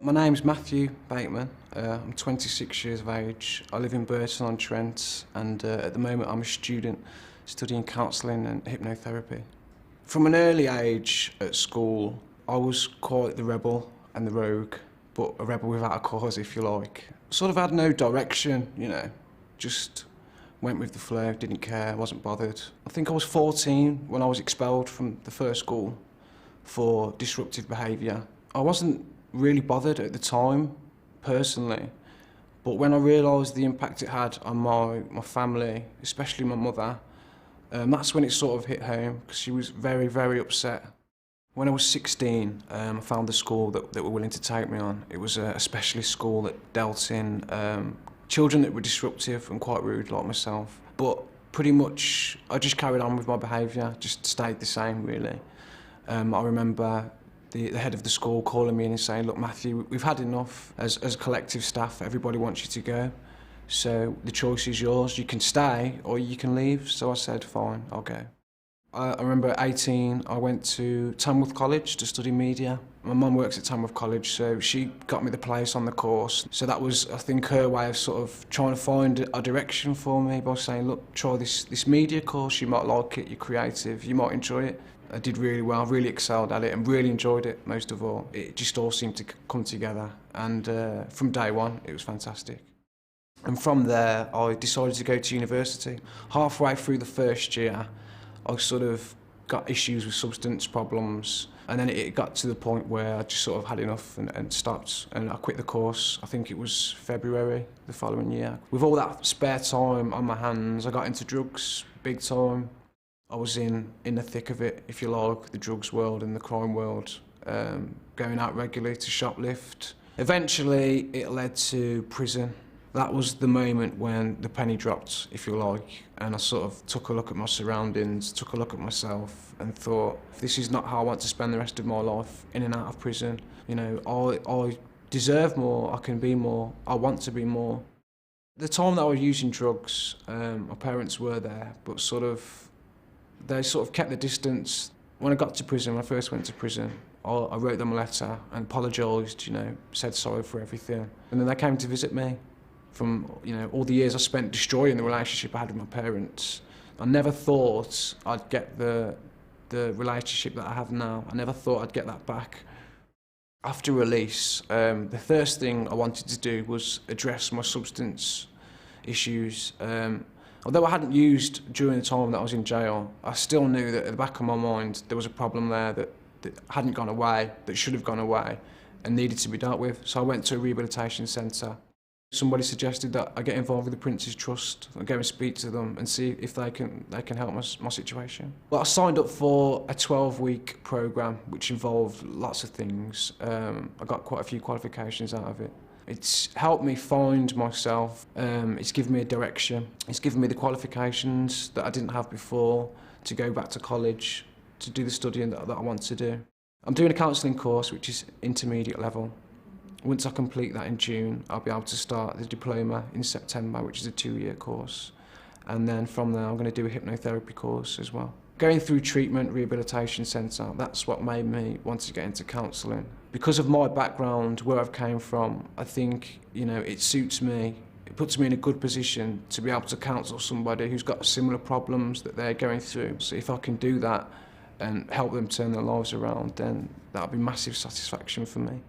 My name's Matthew Bateman. I'm 26 years of age. I live in Burton-on-Trent and at the moment I'm a student studying counselling and hypnotherapy. From an early age at school, I was quite the rebel and the rogue, but a rebel without a cause, if you like. Sort of had no direction, just went with the flow, didn't care, wasn't bothered. I think I was 14 when I was expelled from the first school for disruptive behaviour. I wasn't really bothered at the time, personally, but when I realised the impact it had on my family, especially my mother, that's when it sort of hit home, because she was very, very upset. When I was 16, I found a school that were willing to take me on. It was a specialist school that dealt in children that were disruptive and quite rude, like myself. But pretty much, I just carried on with my behaviour, just stayed the same, really. I remember the head of the school calling me in and saying, "Look, Matthew, we've had enough as collective staff. Everybody wants you to go. So the choice is yours. You can stay or you can leave." So I said, "Fine, I'll go." I remember at 18, I went to Tamworth College to study media. My mum works at Tamworth College, so she got me the place on the course. So that was, I think, her way of sort of trying to find a direction for me by saying, "Look, try this media course. You might like it, you're creative, you might enjoy it." I did really well, really excelled at it and really enjoyed it most of all. It just all seemed to come together, and from day one it was fantastic. And from there I decided to go to university. Halfway through the first year I sort of got issues with substance problems, and then it got to the point where I just sort of had enough and stopped, and I quit the course. I think it was February the following year. With all that spare time on my hands, I got into drugs big time. I was in the thick of it, if you like, the drugs world and the crime world, going out regularly to shoplift. Eventually it led to prison. That was the moment when the penny dropped, if you like, and I sort of took a look at my surroundings, took a look at myself and thought, if this is not how I want to spend the rest of my life, in and out of prison, I deserve more, I can be more, I want to be more. The time that I was using drugs, my parents were there, but they sort of kept the distance. When I got to prison, when I first went to prison, I wrote them a letter and apologised, said sorry for everything. And then they came to visit me from, all the years I spent destroying the relationship I had with my parents. I never thought I'd get the relationship that I have now. I never thought I'd get that back. After release, the first thing I wanted to do was address my substance issues. Although I hadn't used during the time that I was in jail, I still knew that at the back of my mind there was a problem there that hadn't gone away, that should have gone away and needed to be dealt with. So I went to a rehabilitation centre. Somebody suggested that I get involved with the Prince's Trust and go and speak to them and see if they can help my situation. Well, I signed up for a 12-week programme which involved lots of things. I got quite a few qualifications out of it. It's helped me find myself, it's given me a direction, it's given me the qualifications that I didn't have before to go back to college, to do the studying that I want to do. I'm doing a counselling course which is intermediate level. Once I complete that in June, I'll be able to start the diploma in September, which is a 2-year course. And then from there I'm going to do a hypnotherapy course as well. Going through treatment, rehabilitation centre, that's what made me want to get into counselling. Because of my background, where I've came from, I think, it suits me. It puts me in a good position to be able to counsel somebody who's got similar problems that they're going through. So if I can do that and help them turn their lives around, then that'll be massive satisfaction for me.